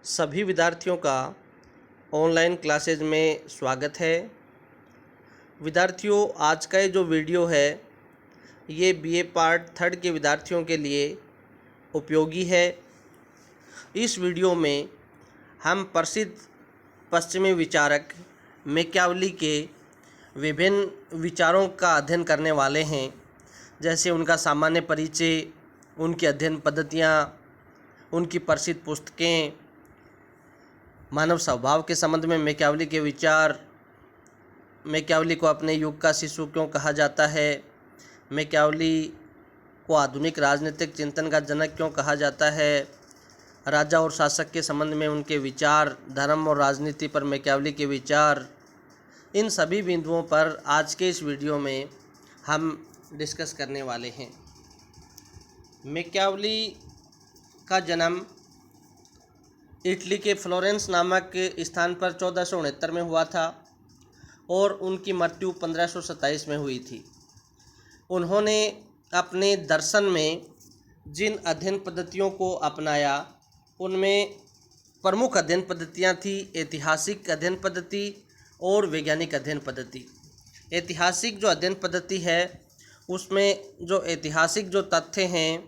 सभी विद्यार्थियों का ऑनलाइन क्लासेज में स्वागत है। विद्यार्थियों, आज का ये जो वीडियो है ये बीए पार्ट थर्ड के विद्यार्थियों के लिए उपयोगी है। इस वीडियो में हम प्रसिद्ध पश्चिमी विचारक मैकियावेली के विभिन्न विचारों का अध्ययन करने वाले हैं, जैसे उनका सामान्य परिचय, उनकी अध्ययन पद्धतियाँ, उनकी प्रसिद्ध पुस्तकें, मानव स्वभाव के संबंध में मैकियावेली के विचार, मैकियावेली को अपने युग का शिशु क्यों कहा जाता है, मैकियावेली को आधुनिक राजनीतिक चिंतन का जनक क्यों कहा जाता है, राजा और शासक के संबंध में उनके विचार, धर्म और राजनीति पर मैकियावेली के विचार, इन सभी बिंदुओं पर आज के इस वीडियो में हम डिस्कस करने वाले हैं। मैकियावेली का जन्म इटली के फ्लोरेंस नामक स्थान पर 1469 में हुआ था और उनकी मृत्यु 1527 में हुई थी। उन्होंने अपने दर्शन में जिन अध्ययन पद्धतियों को अपनाया उनमें प्रमुख अध्ययन पद्धतियाँ थी ऐतिहासिक अध्ययन पद्धति और वैज्ञानिक अध्ययन पद्धति। ऐतिहासिक जो अध्ययन पद्धति है उसमें जो ऐतिहासिक जो तथ्य हैं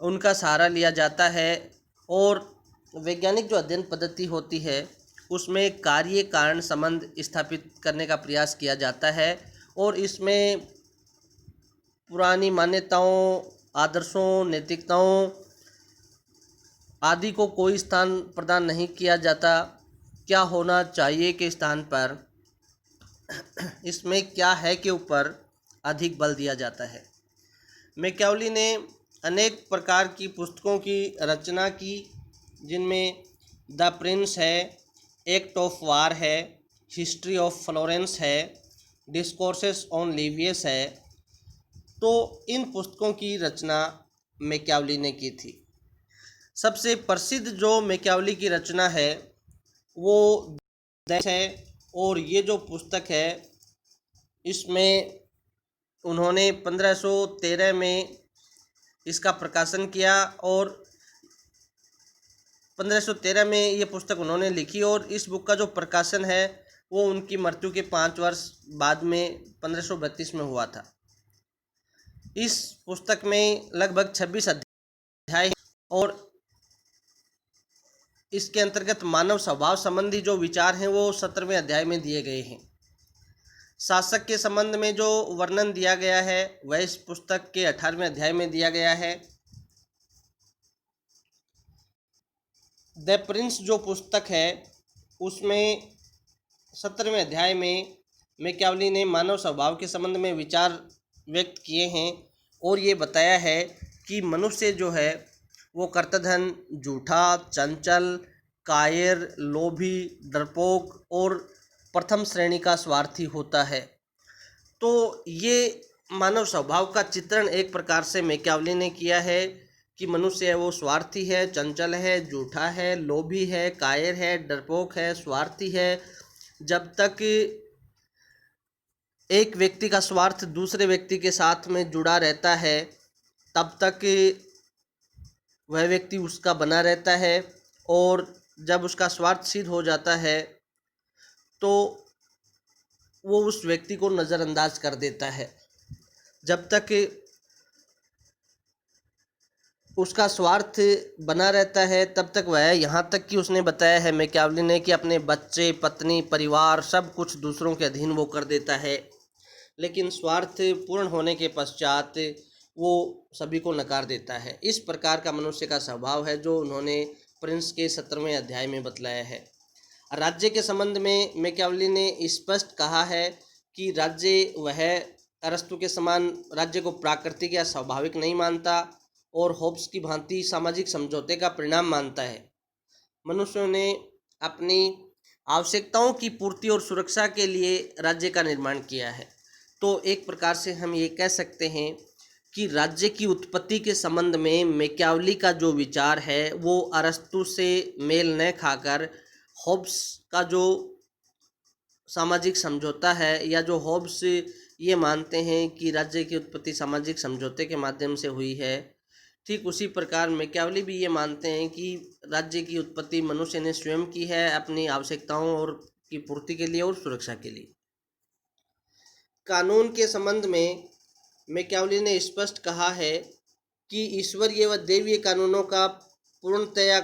उनका सहारा लिया जाता है और वैज्ञानिक जो अध्ययन पद्धति होती है उसमें कार्य कारण संबंध स्थापित करने का प्रयास किया जाता है और इसमें पुरानी मान्यताओं, आदर्शों, नैतिकताओं आदि को कोई स्थान प्रदान नहीं किया जाता। क्या होना चाहिए के स्थान पर इसमें क्या है के ऊपर अधिक बल दिया जाता है। मैकियावेली ने अनेक प्रकार की पुस्तकों की रचना की, जिनमें द प्रिंस है, एक्ट ऑफ वार है, हिस्ट्री ऑफ फ्लोरेंस है, डिस्कोर्सेस ऑन लिवियस है। तो इन पुस्तकों की रचना मैकियावेली ने की थी। सबसे प्रसिद्ध जो मैकियावेली की रचना है वो देश है और ये जो पुस्तक है इसमें उन्होंने 1513 में इसका प्रकाशन किया और 1513 में ये पुस्तक उन्होंने लिखी और इस बुक का जो प्रकाशन है वो उनकी मृत्यु के 5 वर्ष बाद में 1532 में हुआ था। इस पुस्तक में लगभग 26 अध्याय हैं और इसके अंतर्गत मानव स्वभाव संबंधी जो विचार हैं वो 17वें अध्याय में दिए गए हैं। शासक के संबंध में जो वर्णन दिया गया है वह इस पुस्तक के 18वें अध्याय में दिया गया है। द प्रिंस जो पुस्तक है उसमें 17वें अध्याय में मैकियावेली ने मानव स्वभाव के संबंध में विचार व्यक्त किए हैं और ये बताया है कि मनुष्य जो है वो कर्तधन, झूठा, चंचल, कायर, लोभी, डरपोक और प्रथम श्रेणी का स्वार्थी होता है। तो ये मानव स्वभाव का चित्रण एक प्रकार से मैकियावेली ने किया है कि मनुष्य है वो स्वार्थी है, चंचल है, झूठा है, लोभी है, कायर है, डरपोक है, स्वार्थी है। जब तक एक व्यक्ति का स्वार्थ दूसरे व्यक्ति के साथ में जुड़ा रहता है तब तक वह व्यक्ति उसका बना रहता है और जब उसका स्वार्थ सिद्ध हो जाता है तो वो उस व्यक्ति को नज़रअंदाज कर देता है। जब तक उसका स्वार्थ बना रहता है तब तक वह, यहाँ तक कि उसने बताया है मैकियावेली ने कि अपने बच्चे, पत्नी, परिवार सब कुछ दूसरों के अधीन वो कर देता है, लेकिन स्वार्थ पूर्ण होने के पश्चात वो सभी को नकार देता है। इस प्रकार का मनुष्य का स्वभाव है जो उन्होंने प्रिंस के 17वें अध्याय में बतलाया है। राज्य के संबंध में मैकियावेली ने स्पष्ट कहा है कि राज्य वह अरस्तु के समान राज्य को प्राकृतिक या स्वाभाविक नहीं मानता और होब्स की भांति सामाजिक समझौते का परिणाम मानता है। मनुष्यों ने अपनी आवश्यकताओं की पूर्ति और सुरक्षा के लिए राज्य का निर्माण किया है। तो एक प्रकार से हम ये कह सकते हैं कि राज्य की उत्पत्ति के संबंध में मैकियावेली का जो विचार है वो अरस्तु से मेल न खाकर होब्स का जो सामाजिक समझौता है, या जो होब्स ये मानते हैं कि राज्य की उत्पत्ति सामाजिक समझौते के माध्यम से हुई है, ठीक उसी प्रकार मैकियावेली भी ये मानते हैं कि राज्य की उत्पत्ति मनुष्य ने स्वयं की है, अपनी आवश्यकताओं और की पूर्ति के लिए और सुरक्षा के लिए। कानून के संबंध में मैकियावेली ने स्पष्ट कहा है कि ईश्वरीय व दैवीय कानूनों का पूर्णतया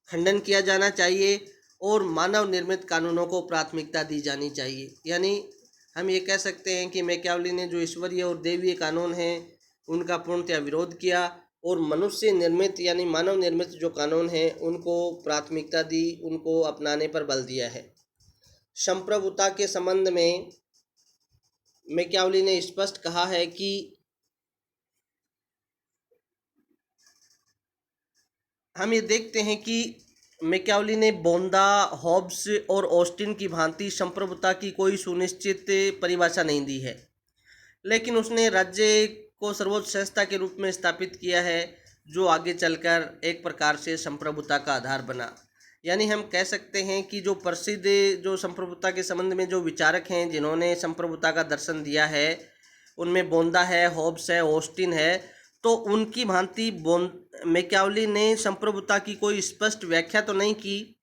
खंडन किया जाना चाहिए और मानव निर्मित कानूनों को प्राथमिकता दी जानी चाहिए। यानी हम ये कह सकते हैं कि मैकियावेली ने जो ईश्वरीय और दैवीय कानून हैं उनका पूर्णतया विरोध किया और मनुष्य निर्मित यानी मानव निर्मित जो कानून हैं उनको प्राथमिकता दी, उनको अपनाने पर बल दिया है। संप्रभुता के संबंध में मैकियावेली ने स्पष्ट कहा है कि हम ये देखते हैं कि मैकियावेली ने बोंदा, हॉब्स और ऑस्टिन की भांति संप्रभुता की कोई सुनिश्चित परिभाषा नहीं दी है, लेकिन उसने राज्य को सर्वोच्च संस्था के रूप में स्थापित किया है, जो आगे चलकर एक प्रकार से संप्रभुता का आधार बना। यानी हम कह सकते हैं कि जो प्रसिद्ध जो संप्रभुता के संबंध में जो विचारक हैं जिन्होंने संप्रभुता का दर्शन दिया है, उनमें बोंदा है, हॉब्स है, ऑस्टिन है, तो उनकी भांति मैकियावेली ने संप्रभुता की कोई स्पष्ट व्याख्या तो नहीं की,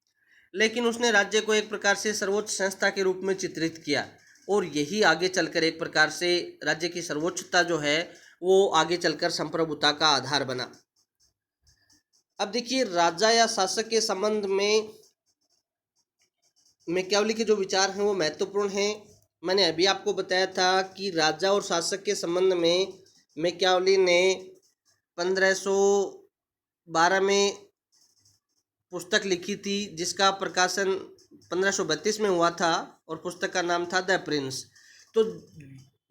लेकिन उसने राज्य को एक प्रकार से सर्वोच्च संस्था के रूप में चित्रित किया और यही आगे चलकर एक प्रकार से राज्य की सर्वोच्चता जो है वो आगे चलकर संप्रभुता का आधार बना। अब देखिए, राजा या शासक के संबंध में मैकियावेली के जो विचार हैं वो महत्वपूर्ण हैं। मैंने अभी आपको बताया था कि राजा और शासक के संबंध में मैकियावेली ने 1512 में पुस्तक लिखी थी, जिसका प्रकाशन 1532 में हुआ था और पुस्तक का नाम था द प्रिंस। तो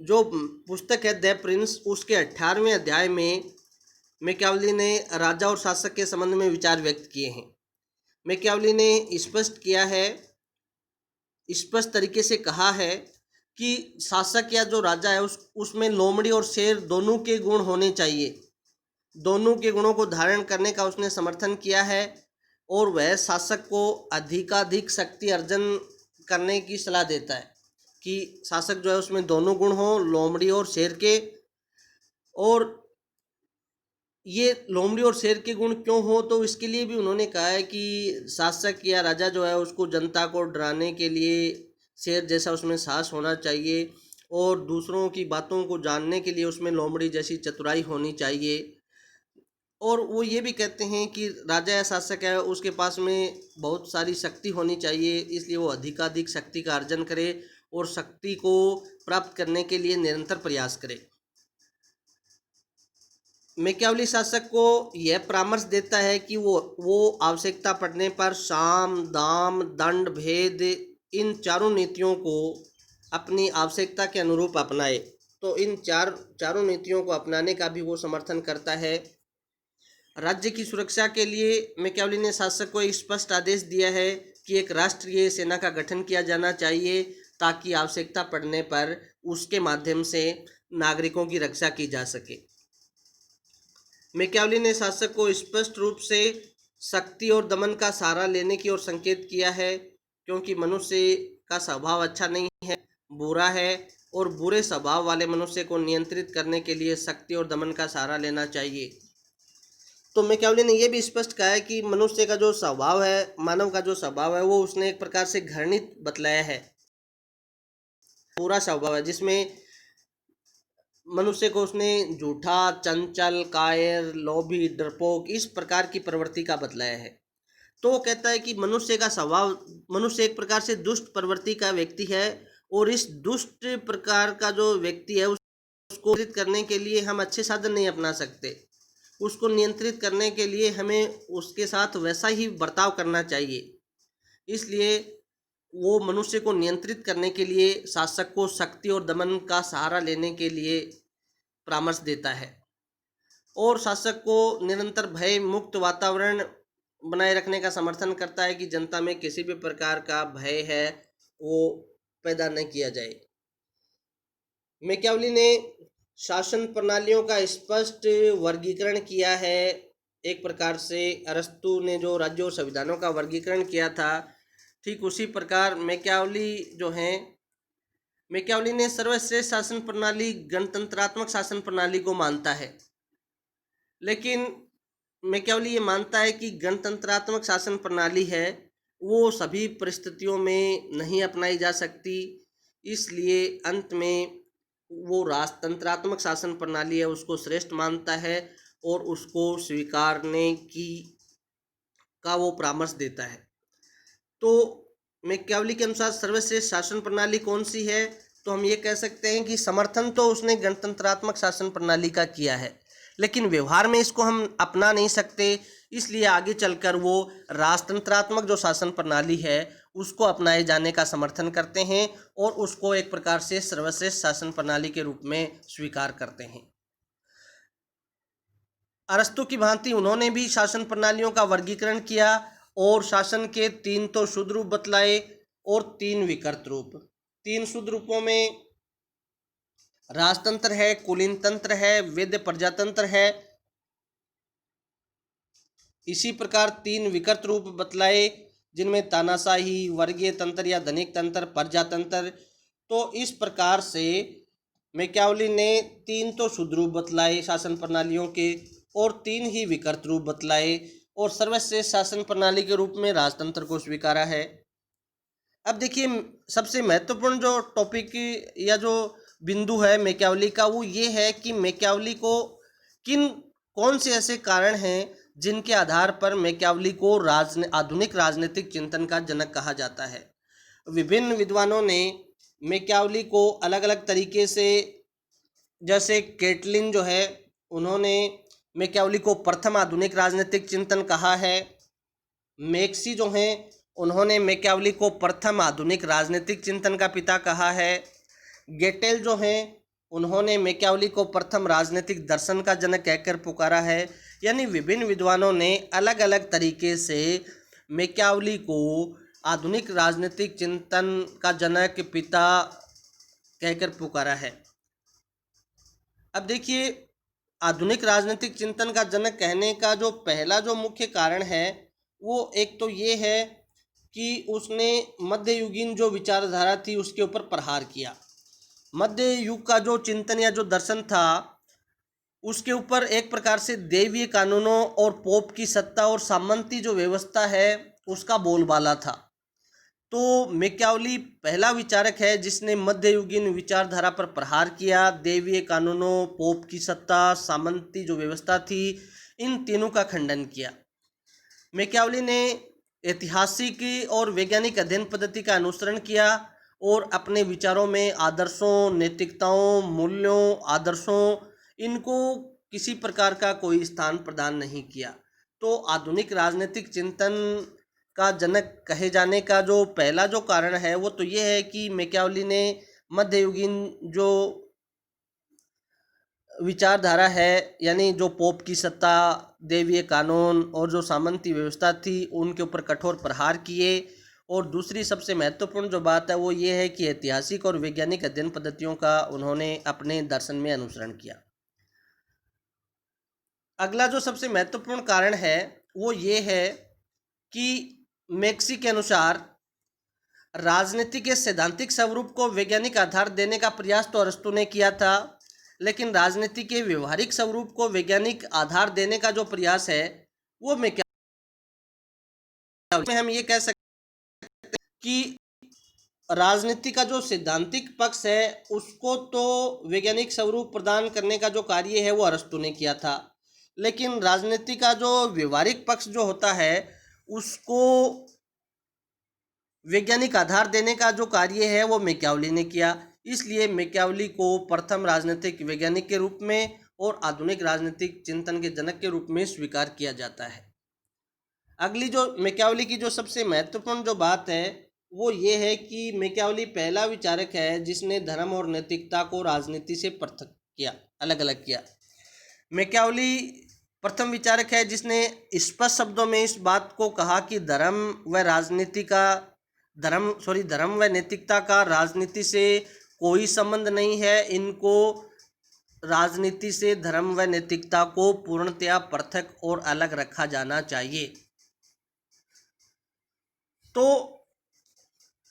जो पुस्तक है द प्रिंस, उसके 18वें अध्याय में मैकियावेली ने राजा और शासक के संबंध में विचार व्यक्त किए हैं। मैकियावेली ने स्पष्ट किया है, स्पष्ट तरीके से कहा है कि शासक या जो राजा है उसमें लोमड़ी और शेर दोनों के गुण होने चाहिए। दोनों के गुणों को धारण करने का उसने समर्थन किया है और वह शासक को अधिकाधिक शक्ति अर्जन करने की सलाह देता है कि शासक जो है उसमें दोनों गुण हों, लोमड़ी और शेर के। और ये लोमड़ी और शेर के गुण क्यों हो, तो इसके लिए भी उन्होंने कहा है कि शासक या राजा जो है उसको जनता को डराने के लिए शेर जैसा उसमें साहस होना चाहिए और दूसरों की बातों को जानने के लिए उसमें लोमड़ी जैसी चतुराई होनी चाहिए। और वो ये भी कहते हैं कि राजा या शासक है उसके पास में बहुत सारी शक्ति होनी चाहिए, इसलिए वो अधिकाधिक शक्ति का अर्जन करे और शक्ति को प्राप्त करने के लिए निरंतर प्रयास करे। मैकियावेली शासक को यह परामर्श देता है कि वो आवश्यकता पड़ने पर साम, दाम, दंड, भेद इन चारों नीतियों को अपनी आवश्यकता के अनुरूप अपनाए। तो इन चारों नीतियों को अपनाने का भी वो समर्थन करता है। राज्य की सुरक्षा के लिए मैकियावेली ने शासक को एक स्पष्ट आदेश दिया है कि एक राष्ट्रीय सेना का गठन किया जाना चाहिए ताकि आवश्यकता पड़ने पर उसके माध्यम से नागरिकों की रक्षा की जा सके। मैकियावेली ने शासक को स्पष्ट रूप से शक्ति और दमन का सहारा लेने की ओर संकेत किया है, क्योंकि मनुष्य का स्वभाव अच्छा नहीं है, बुरा है और बुरे स्वभाव वाले मनुष्य को नियंत्रित करने के लिए शक्ति और दमन का सहारा लेना चाहिए। तो मैकियावेली ने यह भी स्पष्ट कहा है कि मनुष्य का जो स्वभाव है, मानव का जो स्वभाव है, वो उसने एक प्रकार से घृणित बतलाया है, बुरा स्वभाव है, जिसमें मनुष्य को उसने झूठा, चंचल, कायर, लोभी, डरपोक इस प्रकार की प्रवृत्ति का बतलाया है। तो वो कहता है कि मनुष्य का स्वभाव, मनुष्य एक प्रकार से दुष्ट प्रवृत्ति का व्यक्ति है और इस दुष्ट प्रकार का जो व्यक्ति है उसको नियंत्रित करने के लिए हम अच्छे साधन नहीं अपना सकते। उसको नियंत्रित करने के लिए हमें उसके साथ वैसा ही बर्ताव करना चाहिए। इसलिए वो मनुष्य को नियंत्रित करने के लिए शासक को शक्ति और दमन का सहारा लेने के लिए परामर्श देता है और शासक को निरंतर भय मुक्त वातावरण बनाए रखने का समर्थन करता है कि जनता में किसी भी प्रकार का भय है वो पैदा न किया जाए। मैकियावेली ने शासन प्रणालियों का स्पष्ट वर्गीकरण किया है। एक प्रकार से अरस्तु ने जो राज्यों और संविधानों का वर्गीकरण किया था, ठीक उसी प्रकार मैकियावेली ने सर्वश्रेष्ठ शासन प्रणाली गणतंत्रात्मक शासन प्रणाली को मानता है। लेकिन मैकियावेली ये मानता है कि गणतंत्रात्मक शासन प्रणाली है वो सभी परिस्थितियों में नहीं अपनाई जा सकती, इसलिए अंत में वो राजतंत्रात्मक शासन प्रणाली है उसको श्रेष्ठ मानता है और उसको स्वीकारने की का वो परामर्श देता है। तो मैकियावेली के अनुसार सर्वश्रेष्ठ शासन प्रणाली कौन सी है? तो हम ये कह सकते हैं कि समर्थन तो उसने गणतंत्रात्मक शासन प्रणाली का किया है, लेकिन व्यवहार में इसको हम अपना नहीं सकते, इसलिए आगे चलकर वो राजतंत्रात्मक जो शासन प्रणाली है उसको अपनाए जाने का समर्थन करते हैं और उसको एक प्रकार से सर्वश्रेष्ठ शासन प्रणाली के रूप में स्वीकार करते हैं। अरस्तु की भांति उन्होंने भी शासन प्रणालियों का वर्गीकरण किया और शासन के 3 तो शुद्ध रूप बतलाए और 3 विकृत रूप। 3 शुद्ध रूपों में राजतंत्र है, कुलीन तंत्र है, वैद्य प्रजातंत्र है। इसी प्रकार 3 विकृत रूप बतलाए जिनमें तानाशाही, वर्गीय तंत्र या धनिक तंत्र, प्रजातंत्र। तो इस प्रकार से मैकियावेली ने 3 तो शुद्ध रूप बतलाए शासन प्रणालियों के और 3 ही विकृत रूप बतलाए और सर्वश्रेष्ठ शासन प्रणाली के रूप में राजतंत्र को स्वीकारा है। अब देखिए, सबसे महत्वपूर्ण जो टॉपिक या जो बिंदु है मैकियावेली का वो ये है कि मैकियावेली को कौन से ऐसे कारण हैं जिनके आधार पर मैकियावेली को आधुनिक राजनीतिक चिंतन का जनक कहा जाता है। विभिन्न विद्वानों ने मैकियावेली को अलग अलग तरीके से, जैसे कैटलिन जो है उन्होंने मैकियावेली को प्रथम आधुनिक राजनीतिक चिंतन कहा है। मैक्सी जो हैं उन्होंने मैकियावेली को प्रथम आधुनिक राजनीतिक चिंतन का पिता कहा है। गेटेल जो हैं उन्होंने मैकियावेली को प्रथम राजनीतिक दर्शन का जनक कहकर पुकारा है। यानी विभिन्न विद्वानों ने अलग अलग तरीके से मैकियावेली को आधुनिक राजनीतिक चिंतन का जनक, पिता कहकर पुकारा है। अब देखिए, आधुनिक राजनीतिक चिंतन का जनक कहने का जो पहला जो मुख्य कारण है वो एक तो ये है कि उसने मध्ययुगीन जो विचारधारा थी उसके ऊपर प्रहार किया। मध्य युग का जो चिंतन या जो दर्शन था उसके ऊपर एक प्रकार से दैवीय कानूनों और पोप की सत्ता और सामंती जो व्यवस्था है उसका बोलबाला था। तो मैकियावेली पहला विचारक है जिसने मध्ययुगीन विचारधारा पर प्रहार किया। दैवीय कानूनों, पोप की सत्ता, सामंती जो व्यवस्था थी, इन तीनों का खंडन किया। मैकियावेली ने ऐतिहासिक और वैज्ञानिक अध्ययन पद्धति का अनुसरण किया और अपने विचारों में आदर्शों, नैतिकताओं, मूल्यों, आदर्शों, इनको किसी प्रकार का कोई स्थान प्रदान नहीं किया। तो आधुनिक राजनीतिक चिंतन का जनक कहे जाने का जो पहला जो कारण है वो तो ये है कि मैकियावेली ने मध्ययुगीन जो विचारधारा है, यानी जो पोप की सत्ता, दैवीय कानून और जो सामंती व्यवस्था थी उनके ऊपर कठोर प्रहार किए। और दूसरी सबसे महत्वपूर्ण जो बात है वो ये है कि ऐतिहासिक और वैज्ञानिक अध्ययन पद्धतियों का उन्होंने अपने दर्शन में अनुसरण किया। अगला जो सबसे महत्वपूर्ण कारण है वो ये है कि मैक्सी के अनुसार राजनीति के सैद्धांतिक स्वरूप को वैज्ञानिक आधार देने का प्रयास तो अरस्तु ने किया था, लेकिन राजनीति के व्यवहारिक स्वरूप को वैज्ञानिक आधार देने का जो प्रयास है वो मैकियावेली में हम ये कह सकते हैं कि राजनीति का जो सैद्धांतिक पक्ष है उसको तो वैज्ञानिक स्वरूप प्रदान करने का जो कार्य है वो अरस्तु ने किया था, लेकिन राजनीति का जो व्यवहारिक पक्ष जो होता है उसको वैज्ञानिक आधार देने का जो कार्य है वो मैकियावेली ने किया। इसलिए मैकियावेली को प्रथम राजनीतिक वैज्ञानिक के रूप में और आधुनिक राजनीतिक चिंतन के जनक के रूप में स्वीकार किया जाता है। अगली जो मैकियावेली की जो सबसे महत्वपूर्ण जो बात है वो ये है कि मैकियावेली पहला विचारक है जिसने धर्म और नैतिकता को राजनीति से पृथक किया, अलग अलग किया। मैकियावेली प्रथम विचारक है जिसने स्पष्ट शब्दों में इस बात को कहा कि धर्म व नैतिकता का राजनीति से कोई संबंध नहीं है। इनको राजनीति से धर्म व नैतिकता को पूर्णतया पृथक और अलग रखा जाना चाहिए। तो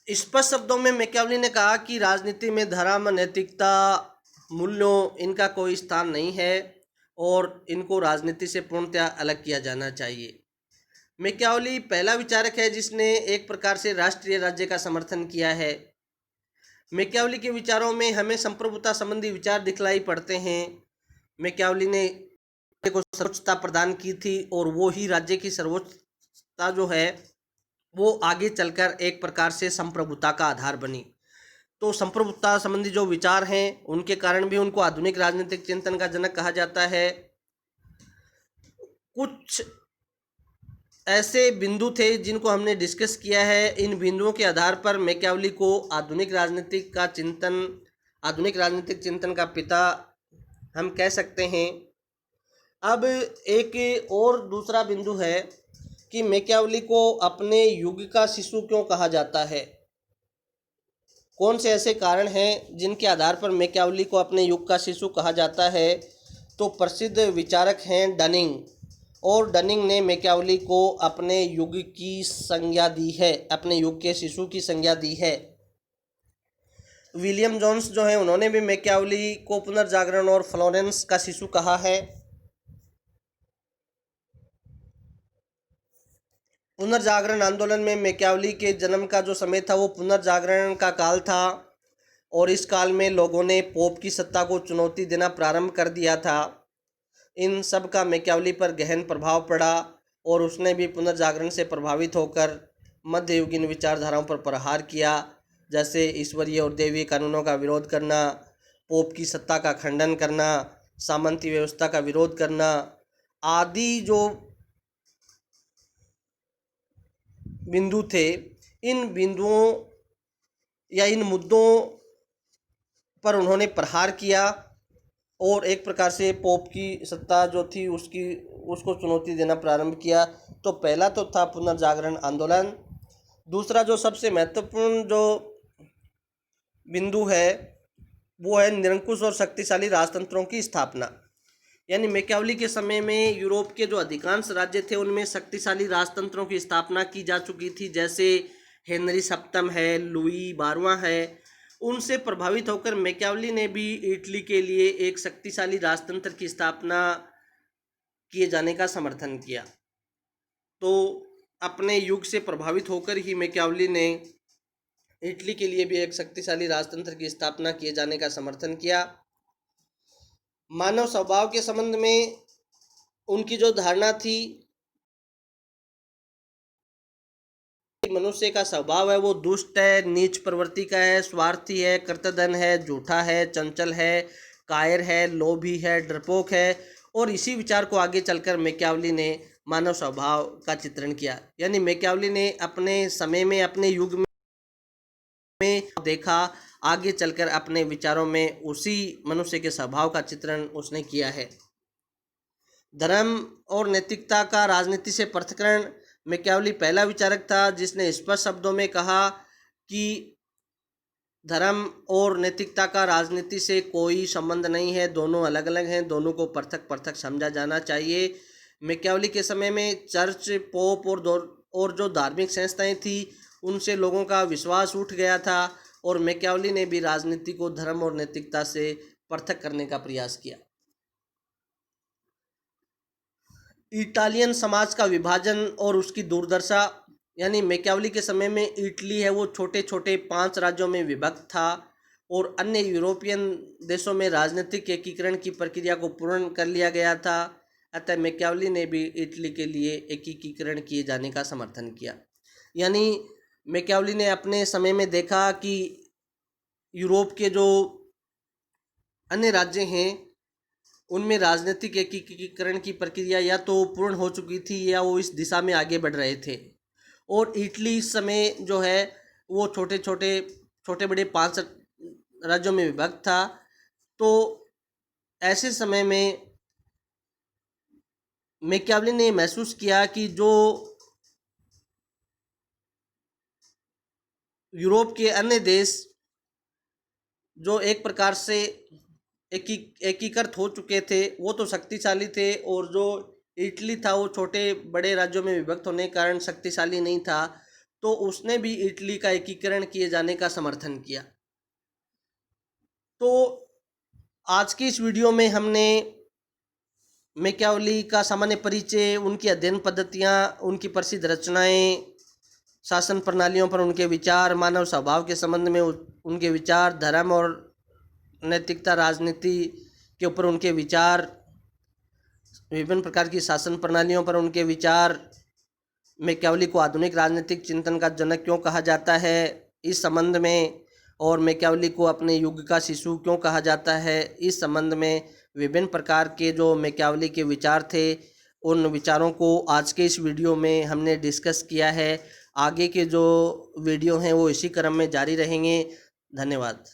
स्पष्ट शब्दों में मैकियावेली ने कहा कि राजनीति में धर्म, नैतिकता, मूल्यों, इनका कोई स्थान नहीं है और इनको राजनीति से पूर्णतः अलग किया जाना चाहिए। मैकियावेली पहला विचारक है जिसने एक प्रकार से राष्ट्रीय राज्य का समर्थन किया है। मैकियावेली के विचारों में हमें संप्रभुता संबंधी विचार दिखलाई पड़ते हैं। मैकियावेली ने को सर्वोच्चता प्रदान की थी और वो ही राज्य की सर्वोच्चता जो है वो आगे चलकर एक प्रकार से संप्रभुता का आधार बनी। तो संप्रभुता संबंधी जो विचार हैं उनके कारण भी उनको आधुनिक राजनीतिक चिंतन का जनक कहा जाता है। कुछ ऐसे बिंदु थे जिनको हमने डिस्कस किया है। इन बिंदुओं के आधार पर मैकियावेली को आधुनिक राजनीतिक चिंतन का पिता हम कह सकते हैं। अब एक और दूसरा बिंदु है कि मैकियावेली को अपने युग का शिशु क्यों कहा जाता है। कौन से ऐसे कारण हैं जिनके आधार पर मैकियावेली को अपने युग का शिशु कहा जाता है। तो प्रसिद्ध विचारक हैं डनिंग, और डनिंग ने मैकियावेली को अपने युग की संज्ञा दी है, अपने युग के शिशु की संज्ञा दी है। विलियम जोन्स जो है उन्होंने भी मैकियावेली को पुनर्जागरण और फ्लोरेंस का शिशु कहा है। पुनर्जागरण आंदोलन में मैकियावेली के जन्म का जो समय था वो पुनर्जागरण का काल था, और इस काल में लोगों ने पोप की सत्ता को चुनौती देना प्रारंभ कर दिया था। इन सब का मैकियावेली पर गहन प्रभाव पड़ा और उसने भी पुनर्जागरण से प्रभावित होकर मध्ययुगीन विचारधाराओं पर प्रहार किया, जैसे ईश्वरीय और दैवीय कानूनों का विरोध करना, पोप की सत्ता का खंडन करना, सामंती व्यवस्था का विरोध करना आदि जो बिंदु थे। इन बिंदुओं या इन मुद्दों पर उन्होंने प्रहार किया और एक प्रकार से पोप की सत्ता जो थी उसको चुनौती देना प्रारंभ किया। तो पहला तो था पुनर्जागरण आंदोलन। दूसरा जो सबसे महत्वपूर्ण जो बिंदु है वो है निरंकुश और शक्तिशाली राजतंत्रों की स्थापना। यानी मैकियावेली के समय में यूरोप के जो अधिकांश राज्य थे उनमें शक्तिशाली राजतंत्रों की स्थापना की जा चुकी थी, जैसे हेनरी सप्तम है, लुई 12वां है। उनसे प्रभावित होकर मैकियावेली ने भी इटली के लिए एक शक्तिशाली राजतंत्र की स्थापना किए जाने का समर्थन किया। तो अपने युग से प्रभावित होकर ही मैकियावेली ने इटली के लिए भी एक शक्तिशाली राजतंत्र की स्थापना किए जाने का समर्थन किया। मानव स्वभाव के संबंध में उनकी जो धारणा थी, मनुष्य का स्वभाव है वो दुष्ट है, नीच प्रवृत्ति का है, स्वार्थी है, कृतघ्न है, झूठा है, चंचल है, कायर है, लोभी है, डरपोक है। और इसी विचार को आगे चलकर मैकियावेली ने मानव स्वभाव का चित्रण किया। यानी मैकियावेली ने अपने समय में, अपने युग में देखा, आगे चलकर अपने विचारों में उसी मनुष्य के स्वभाव का चित्रण उसने किया है। धर्म और नैतिकता का राजनीति से पृथक्करण। मैकियावेली पहला विचारक था जिसने स्पष्ट शब्दों में कहा कि धर्म और नैतिकता का राजनीति से कोई संबंध नहीं है, दोनों अलग अलग हैं, दोनों को पृथक पृथक समझा जाना चाहिए। मैकियावेली के समय में चर्च, पोप और जो धार्मिक संस्थाएं थी उनसे लोगों का विश्वास उठ गया था, और मैकियावेली ने भी राजनीति को धर्म और नैतिकता से पृथक करने का प्रयास किया। इटालियन समाज का विभाजन और उसकी दुर्दशा। यानी मैकियावेली के समय में इटली है वो छोटे छोटे 5 राज्यों में विभक्त था, और अन्य यूरोपियन देशों में राजनीतिक एकीकरण की प्रक्रिया को पूर्ण कर लिया गया था। अतः मैकियावेली ने भी इटली के लिए एकीकरण किए जाने का समर्थन किया। यानी मैकियावेली ने अपने समय में देखा कि यूरोप के जो अन्य राज्य हैं उनमें राजनीतिक एकीकरण की प्रक्रिया या तो पूर्ण हो चुकी थी या वो इस दिशा में आगे बढ़ रहे थे, और इटली इस समय जो है वो छोटे बड़े 5 राज्यों में विभक्त था। तो ऐसे समय में मैकियावेली ने महसूस किया कि जो यूरोप के अन्य देश जो एक प्रकार से एकीकृत हो चुके थे वो तो शक्तिशाली थे, और जो इटली था वो छोटे बड़े राज्यों में विभक्त होने के कारण शक्तिशाली नहीं था। तो उसने भी इटली का एकीकरण किए जाने का समर्थन किया। तो आज की इस वीडियो में हमने मैकियावेली का सामान्य परिचय, उनकी अध्ययन पद्धतियाँ, उनकी प्रसिद्ध रचनाएं, शासन प्रणालियों पर उनके विचार, मानव स्वभाव के संबंध में उनके विचार, धर्म और नैतिकता, राजनीति के ऊपर उनके विचार, विभिन्न प्रकार की शासन प्रणालियों पर उनके विचार, मैकियावेली को आधुनिक राजनीतिक चिंतन का जनक क्यों कहा जाता है इस संबंध में, और मैकियावेली को अपने युग का शिशु क्यों कहा जाता है इस संबंध में विभिन्न प्रकार के जो मैकियावेली के विचार थे, उन विचारों को आज के इस वीडियो में हमने डिस्कस किया है। आगे के जो वीडियो हैं वो इसी क्रम में जारी रहेंगे। धन्यवाद।